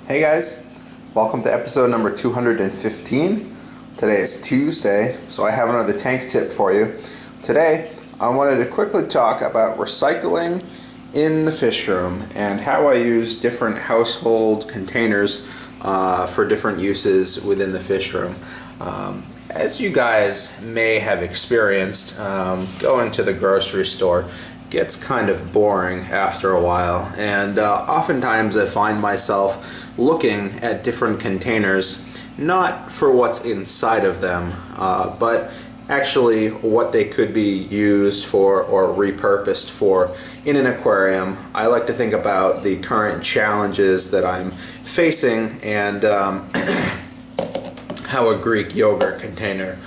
Hey guys, welcome to episode number 215. Today is Tuesday, so I have another tank tip for you. Today, I wanted to quickly talk about recycling in the fish room and how I use different household containers for different uses within the fish room. As you guys may have experienced, going to the grocery store gets kind of boring after a while, and oftentimes I find myself looking at different containers not for what's inside of them, but actually what they could be used for or repurposed for in an aquarium. I like to think about the current challenges that I'm facing and how a Greek yogurt container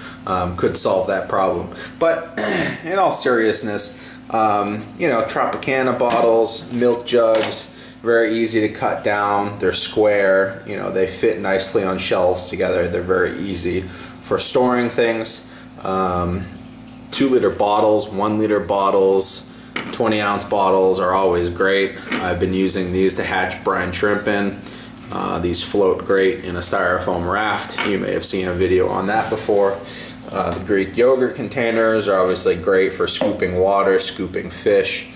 could solve that problem. But in all seriousness, Tropicana bottles, milk jugs, very easy to cut down. They're square, they fit nicely on shelves together. They're very easy for storing things. 2-liter bottles, 1-liter bottles, 20-ounce bottles are always great. I've been using these to hatch brine shrimp in. These float great in a styrofoam raft. You may have seen a video on that before. The Greek yogurt containers are obviously great for scooping water, scooping fish,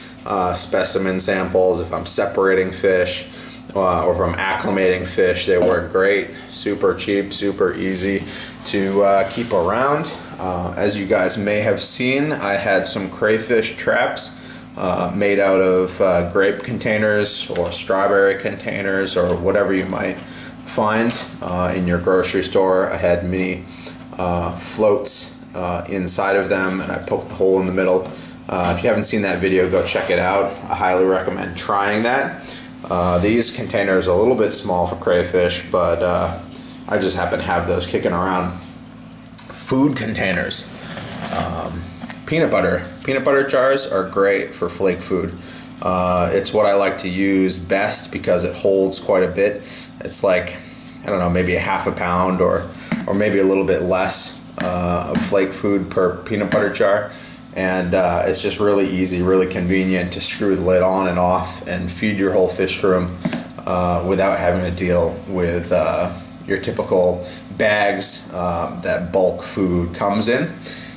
specimen samples if I'm separating fish, or if I'm acclimating fish. They work great, super cheap, super easy to keep around. As you guys may have seen, I had some crayfish traps made out of grape containers or strawberry containers or whatever you might find in your grocery store. I had mini floats inside of them, and I poked the hole in the middle. If you haven't seen that video, go check it out. I highly recommend trying that. These containers are a little bit small for crayfish, but I just happen to have those kicking around. Food containers. Peanut butter jars are great for flake food. It's what I like to use best because it holds quite a bit. It's like, I don't know, maybe a half a pound or maybe a little bit less of flake food per peanut butter jar, and it's just really easy, really convenient to screw the lid on and off and feed your whole fish room without having to deal with your typical bags that bulk food comes in.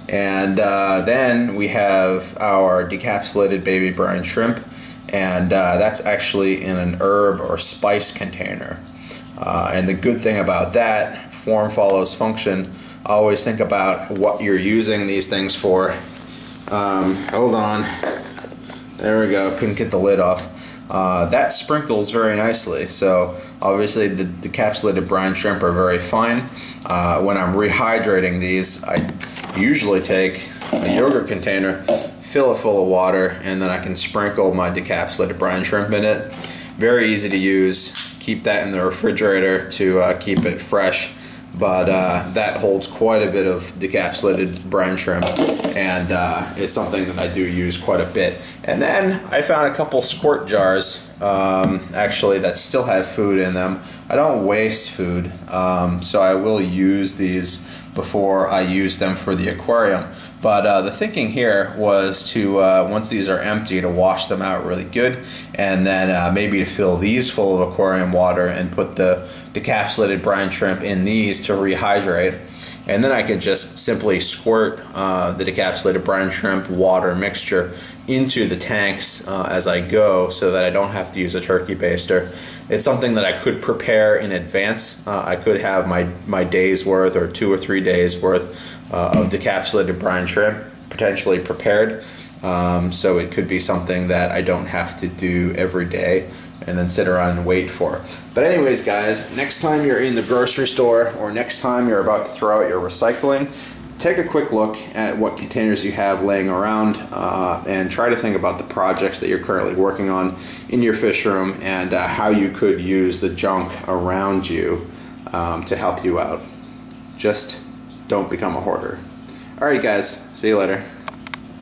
And then we have our decapsulated baby brine shrimp, and that's actually in an herb or spice container. And the good thing about that, form follows function. Always think about what you're using these things for. Hold on. There we go. Couldn't get the lid off. That sprinkles very nicely. So obviously the decapsulated brine shrimp are very fine. When I'm rehydrating these, I usually take a yogurt container, fill it full of water, and then I can sprinkle my decapsulated brine shrimp in it. Very easy to use. Keep that in the refrigerator to keep it fresh, but that holds quite a bit of decapsulated brine shrimp, and it's something that I do use quite a bit. And then I found a couple squirt jars actually that still have food in them. I don't waste food, so I will use these before I use them for the aquarium. But the thinking here was to, once these are empty, to wash them out really good, and then maybe to fill these full of aquarium water and put the decapsulated brine shrimp in these to rehydrate. And then I can just simply squirt the decapsulated brine shrimp water mixture into the tanks as I go, so that I don't have to use a turkey baster. It's something that I could prepare in advance. I could have my day's worth or 2 or 3 days worth of decapsulated brine shrimp potentially prepared. So it could be something that I don't have to do every day and then sit around and wait for. But anyways guys, next time you're in the grocery store or next time you're about to throw out your recycling, take a quick look at what containers you have laying around and try to think about the projects that you're currently working on in your fish room and how you could use the junk around you to help you out. Just don't become a hoarder. Alright guys, see you later.